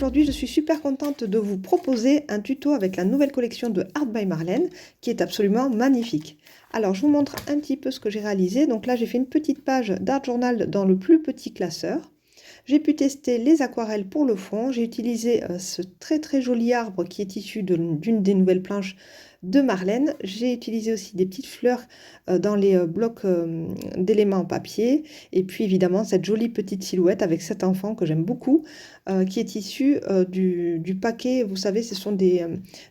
aujourd'hui je suis super contente de vous proposer un tuto avec la nouvelle collection de Art by Marlène qui est absolument magnifique. Alors je vous montre un petit peu ce que j'ai réalisé. Donc là j'ai fait une petite page d'Art Journal dans le plus petit classeur. J'ai pu tester les aquarelles pour le fond. J'ai utilisé ce très joli arbre qui est issu d'une des nouvelles planches de Marlène. J'ai utilisé aussi des petites fleurs dans les blocs d'éléments en papier. Et puis évidemment cette jolie petite silhouette avec cet enfant que j'aime beaucoup, qui est issu du paquet. Vous savez, ce sont des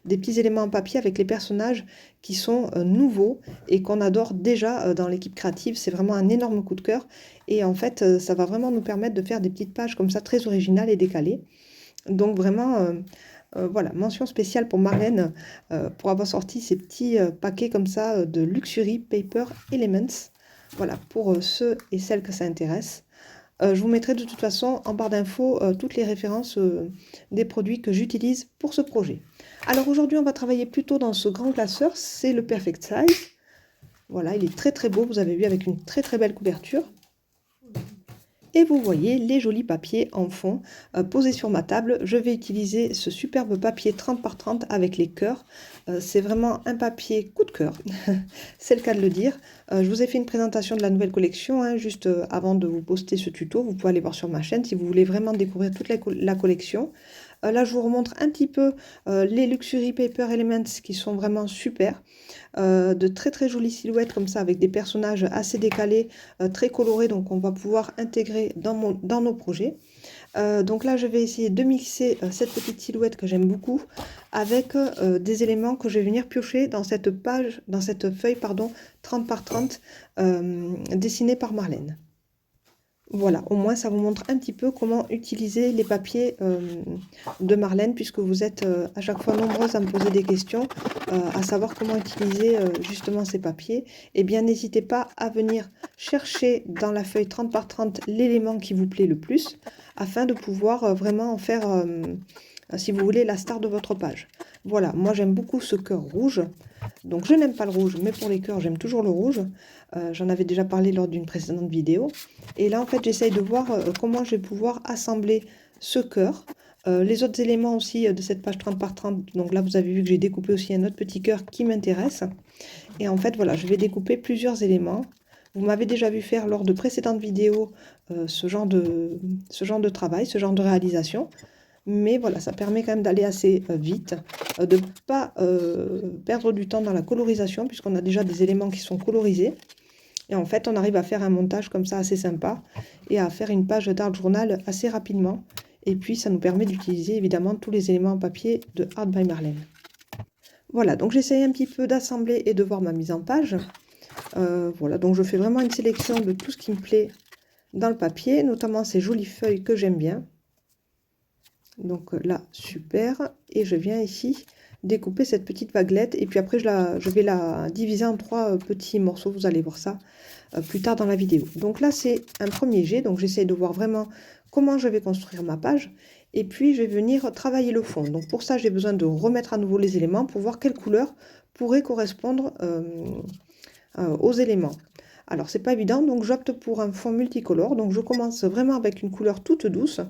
petits éléments en papier avec les personnages qui sont nouveaux et qu'on adore déjà dans l'équipe créative. C'est vraiment un énorme coup de cœur. Et en fait, ça va vraiment nous permettre de faire des petites pages comme ça, très originales et décalées. Donc vraiment, voilà, mention spéciale pour Marlène pour avoir sorti ces petits paquets comme ça de Luxury Paper Elements. Voilà, pour ceux et celles que ça intéresse. Je vous mettrai de toute façon en barre d'infos toutes les références des produits que j'utilise pour ce projet. Alors aujourd'hui, on va travailler plutôt dans ce grand classeur, c'est le Perfect Size. Voilà, il est très beau, vous avez vu, avec une très belle couverture. Et vous voyez les jolis papiers en fond posés sur ma table. Je vais utiliser ce superbe papier 30 par 30 avec les cœurs. C'est vraiment un papier coup de cœur, c'est le cas de le dire. Je vous ai fait une présentation de la nouvelle collection hein, juste avant de vous poster ce tuto. Vous pouvez aller voir sur ma chaîne si vous voulez vraiment découvrir toute la collection. Là, je vous remontre un petit peu les Luxury Paper Elements qui sont vraiment super. De très jolies silhouettes comme ça avec des personnages assez décalés, très colorés, donc on va pouvoir intégrer dans nos projets. Donc là je vais essayer de mixer cette petite silhouette que j'aime beaucoup avec des éléments que je vais venir piocher dans cette feuille pardon, 30 par 30 dessinée par Marlène. Voilà, au moins ça vous montre un petit peu comment utiliser les papiers de Marlène, puisque vous êtes à chaque fois nombreuses à me poser des questions, à savoir comment utiliser justement ces papiers. Eh bien, n'hésitez pas à venir chercher dans la feuille 30 par 30 l'élément qui vous plaît le plus, afin de pouvoir vraiment en faire, si vous voulez, la star de votre page. Voilà, moi j'aime beaucoup ce cœur rouge. Donc je n'aime pas le rouge, mais pour les cœurs, j'aime toujours le rouge. J'en avais déjà parlé lors d'une précédente vidéo. Et là, en fait, j'essaye de voir comment je vais pouvoir assembler ce cœur. Les autres éléments aussi de cette page 30 par 30. Donc là, vous avez vu que j'ai découpé aussi un autre petit cœur qui m'intéresse. Et en fait, voilà, je vais découper plusieurs éléments. Vous m'avez déjà vu faire lors de précédentes vidéos ce genre de travail, ce genre de réalisation. Mais voilà, ça permet quand même d'aller assez vite, de ne pas perdre du temps dans la colorisation, puisqu'on a déjà des éléments qui sont colorisés. Et en fait, on arrive à faire un montage comme ça assez sympa et à faire une page d'Art Journal assez rapidement. Et puis, ça nous permet d'utiliser évidemment tous les éléments en papier de Art by Marlène. Voilà, donc j'essaye un petit peu d'assembler et de voir ma mise en page. Voilà, donc je fais vraiment une sélection de tout ce qui me plaît dans le papier, notamment ces jolies feuilles que j'aime bien. Donc là, super. Et je viens ici découper cette petite vaguelette. Et puis après, je vais la diviser en 3 petits morceaux. Vous allez voir ça plus tard dans la vidéo. Donc là, c'est un premier jet. Donc j'essaie de voir vraiment comment je vais construire ma page. Et puis, je vais venir travailler le fond. Donc pour ça, j'ai besoin de remettre à nouveau les éléments pour voir quelle couleur pourrait correspondre aux éléments. Alors, c'est pas évident. Donc j'opte pour un fond multicolore. Donc je commence vraiment avec une couleur toute douce.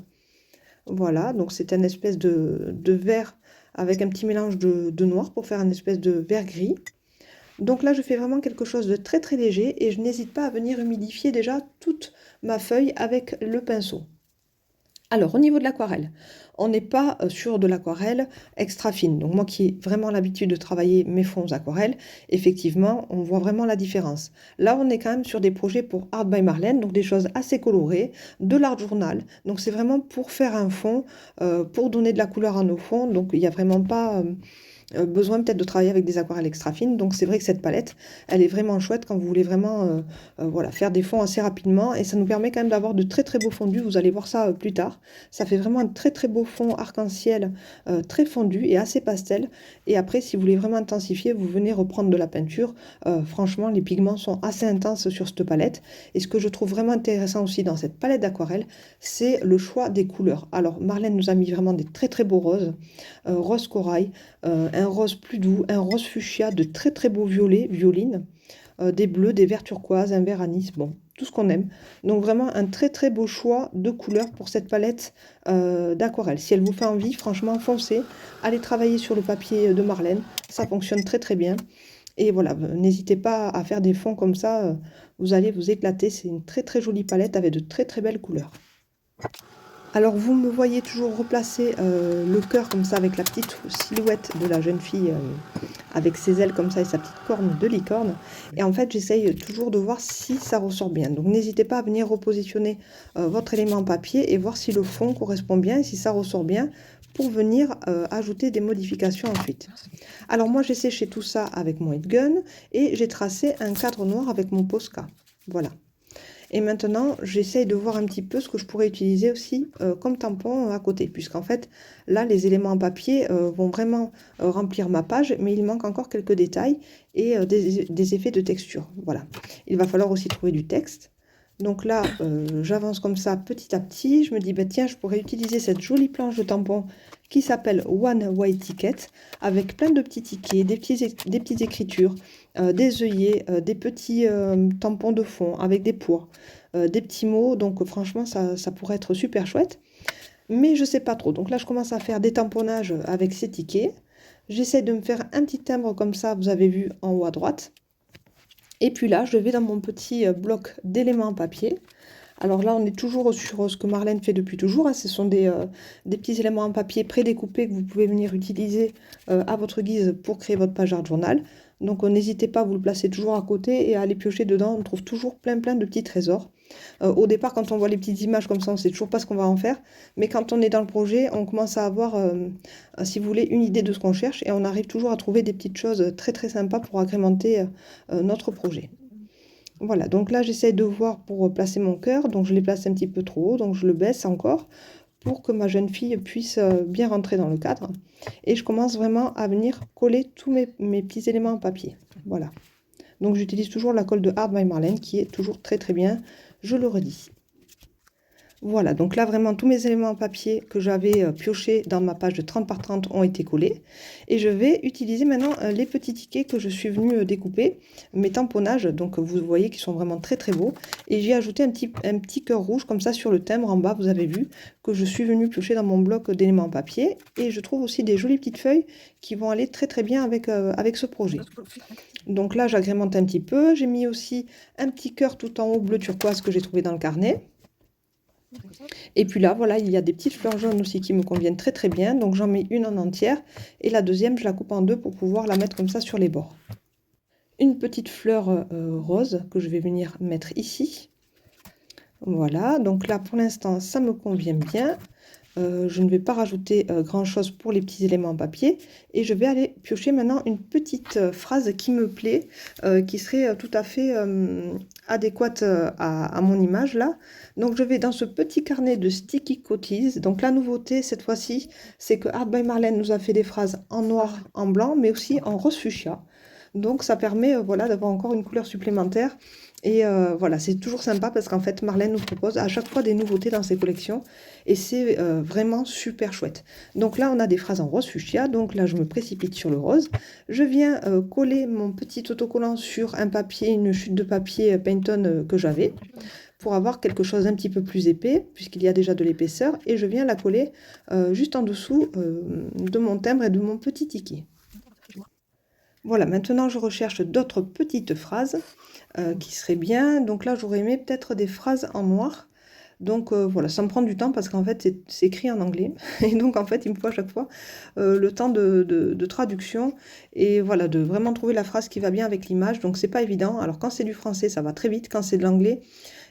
Voilà, donc c'est une espèce de vert avec un petit mélange de noir pour faire une espèce de vert gris. Donc là, je fais vraiment quelque chose de très léger et je n'hésite pas à venir humidifier déjà toute ma feuille avec le pinceau. Alors, au niveau de l'aquarelle, on n'est pas sur de l'aquarelle extra fine. Donc moi qui ai vraiment l'habitude de travailler mes fonds aquarelles, effectivement, on voit vraiment la différence. Là, on est quand même sur des projets pour Art by Marlène, donc des choses assez colorées, de l'Art Journal. Donc c'est vraiment pour faire un fond, pour donner de la couleur à nos fonds. Donc il n'y a vraiment pas besoin peut-être de travailler avec des aquarelles extra fines. Donc c'est vrai que cette palette, elle est vraiment chouette quand vous voulez vraiment voilà, faire des fonds assez rapidement. Et ça nous permet quand même d'avoir de très beaux fondus. Vous allez voir ça plus tard. Ça fait vraiment un très beau fond arc-en-ciel, très fondu et assez pastel. Et après, si vous voulez vraiment intensifier, vous venez reprendre de la peinture. Franchement, les pigments sont assez intenses sur cette palette. Et ce que je trouve vraiment intéressant aussi dans cette palette d'aquarelle, c'est le choix des couleurs. Alors, Marlène nous a mis vraiment des très beaux roses. Rose corail, un rose plus doux, un rose fuchsia, de très beaux violets, violines, des bleus, des verts turquoises, un vert anis. Bon, tout ce qu'on aime. Donc vraiment un très très beau choix de couleurs pour cette palette d'aquarelle. Si elle vous fait envie, franchement, foncez. Allez travailler sur le papier de Marlène, ça fonctionne très très bien. Et voilà, n'hésitez pas à faire des fonds comme ça, vous allez vous éclater. C'est une très très jolie palette avec de très très belles couleurs. Alors vous me voyez toujours replacer le cœur comme ça avec la petite silhouette de la jeune fille avec ses ailes comme ça et sa petite corne de licorne. Et en fait j'essaye toujours de voir si ça ressort bien. Donc n'hésitez pas à venir repositionner votre élément en papier et voir si le fond correspond bien et si ça ressort bien pour venir ajouter des modifications ensuite. Alors moi j'ai séché tout ça avec mon heat gun et j'ai tracé un cadre noir avec mon Posca. Voilà. Et maintenant, j'essaye de voir un petit peu ce que je pourrais utiliser aussi comme tampon à côté. Puisqu'en fait, là, les éléments en papier vont vraiment remplir ma page. Mais il manque encore quelques détails et des effets de texture. Voilà. Il va falloir aussi trouver du texte. Donc là, j'avance comme ça petit à petit. Je me dis, bah, tiens, je pourrais utiliser cette jolie planche de tampon qui s'appelle One Way Ticket, avec plein de petits tickets, des petites écritures, des œillets, des petits tampons de fond avec des poids, des petits mots. Donc franchement, ça pourrait être super chouette. Mais je ne sais pas trop. Donc là, je commence à faire des tamponnages avec ces tickets. J'essaie de me faire un petit timbre comme ça, vous avez vu en haut à droite. Et puis là, je vais dans mon petit bloc d'éléments en papier. Alors là, on est toujours sur ce que Marlène fait depuis toujours. Hein. Ce sont des petits éléments en papier prédécoupés que vous pouvez venir utiliser à votre guise pour créer votre page art journal. Donc n'hésitez pas à vous le placer toujours à côté et à aller piocher dedans. On trouve toujours plein de petits trésors. Au départ, quand on voit les petites images comme ça, on ne sait toujours pas ce qu'on va en faire. Mais quand on est dans le projet, on commence à avoir, si vous voulez, une idée de ce qu'on cherche. Et on arrive toujours à trouver des petites choses très très sympas pour agrémenter notre projet. Voilà, donc là j'essaie de voir pour placer mon cœur, donc je l'ai placé un petit peu trop haut, donc je le baisse encore pour que ma jeune fille puisse bien rentrer dans le cadre. Et je commence vraiment à venir coller tous mes petits éléments en papier. Voilà. Donc j'utilise toujours la colle de Art by Marlène qui est toujours très très bien, je le redis. Voilà, donc là vraiment tous mes éléments en papier que j'avais piochés dans ma page de 30 par 30 ont été collés. Et je vais utiliser maintenant les petits tickets que je suis venue découper, mes tamponnages, donc vous voyez qu'ils sont vraiment très très beaux. Et j'ai ajouté un petit cœur rouge comme ça sur le timbre en bas, vous avez vu que je suis venue piocher dans mon bloc d'éléments en papier. Et je trouve aussi des jolies petites feuilles qui vont aller très très bien avec ce projet. Donc là j'agrémente un petit peu, j'ai mis aussi un petit cœur tout en haut bleu turquoise que j'ai trouvé dans le carnet. Et puis là, voilà, il y a des petites fleurs jaunes aussi qui me conviennent très très bien. Donc j'en mets une en entière. Et la deuxième, je la coupe en deux pour pouvoir la mettre comme ça sur les bords. Une petite fleur rose que je vais venir mettre ici. Voilà, donc là pour l'instant, ça me convient bien. Je ne vais pas rajouter grand chose pour les petits éléments en papier et je vais aller piocher maintenant une petite phrase qui me plaît, qui serait tout à fait adéquate à mon image là. Donc je vais dans ce petit carnet de Sticky Coties. Donc la nouveauté cette fois-ci, c'est que Art by Marlène nous a fait des phrases en noir, en blanc, mais aussi en rose fuchsia. Donc ça permet voilà, d'avoir encore une couleur supplémentaire. Et voilà, c'est toujours sympa parce qu'en fait, Marlène nous propose à chaque fois des nouveautés dans ses collections. Et c'est vraiment super chouette. Donc là, on a des phrases en rose fuchsia. Donc là, je me précipite sur le rose. Je viens coller mon petit autocollant sur un papier, une chute de papier Pantone que j'avais, pour avoir quelque chose un petit peu plus épais, puisqu'il y a déjà de l'épaisseur. Et je viens la coller juste en dessous de mon timbre et de mon petit ticket. Voilà, maintenant je recherche d'autres petites phrases qui seraient bien. Donc là, j'aurais aimé peut-être des phrases en noir. Donc voilà, ça me prend du temps parce qu'en fait, c'est écrit en anglais. Et donc, en fait, il me faut à chaque fois le temps de traduction. Et voilà, de vraiment trouver la phrase qui va bien avec l'image. Donc, c'est pas évident. Alors, quand c'est du français, ça va très vite. Quand c'est de l'anglais,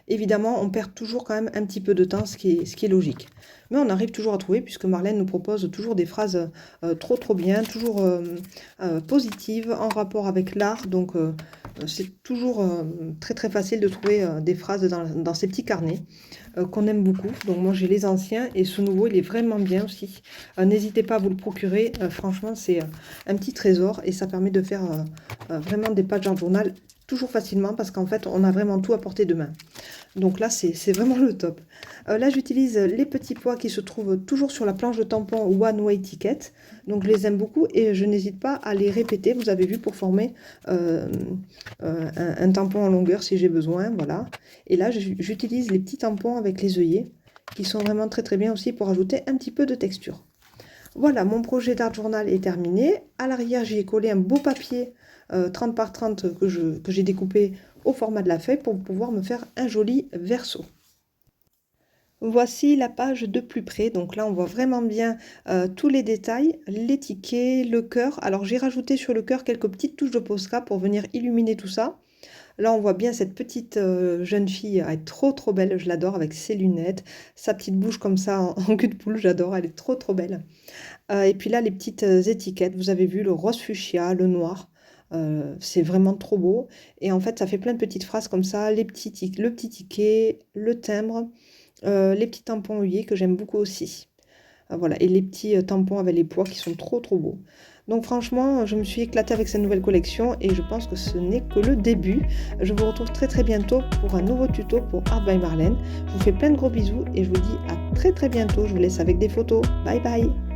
évidemment, on perd toujours quand même un petit peu de temps, ce qui est logique. Mais on arrive toujours à trouver, puisque Marlène nous propose toujours des phrases trop bien, toujours positives, en rapport avec l'art. Donc, c'est toujours très facile de trouver des phrases dans ces petits carnets qu'on aime beaucoup. Donc moi j'ai les anciens et ce nouveau il est vraiment bien aussi. N'hésitez pas à vous le procurer, franchement c'est un petit trésor et ça permet de faire vraiment des pages en journal toujours facilement parce qu'en fait, on a vraiment tout à portée de main. Donc là, c'est vraiment le top. Là, j'utilise les petits pois qui se trouvent toujours sur la planche de tampon One Way Ticket. Donc, je les aime beaucoup et je n'hésite pas à les répéter, vous avez vu, pour former un tampon en longueur si j'ai besoin. Voilà. Et là, j'utilise les petits tampons avec les œillets qui sont vraiment très très bien aussi pour ajouter un petit peu de texture. Voilà, mon projet d'art journal est terminé. À l'arrière, j'y ai collé un beau papier 30 par 30 que j'ai découpé au format de la feuille pour pouvoir me faire un joli verso. Voici la page de plus près, donc là on voit vraiment bien tous les détails, les tickets, le cœur. Alors j'ai rajouté sur le cœur quelques petites touches de Posca pour venir illuminer tout ça. Là on voit bien cette petite jeune fille, elle est trop belle, je l'adore avec ses lunettes, sa petite bouche comme ça en cul de poule, j'adore, elle est trop belle. Et puis là les petites étiquettes, vous avez vu le rose fuchsia, le noir. C'est vraiment trop beau et en fait ça fait plein de petites phrases comme ça, le petit ticket, le timbre, les petits tampons œillets que j'aime beaucoup aussi. Voilà, et les petits tampons avec les pois qui sont trop beaux. Donc franchement, je me suis éclatée avec cette nouvelle collection et je pense que ce n'est que le début. Je vous retrouve très bientôt pour un nouveau tuto pour Art by Marlène. Je vous fais plein de gros bisous et je vous dis à très bientôt. Je vous laisse avec des photos. Bye bye.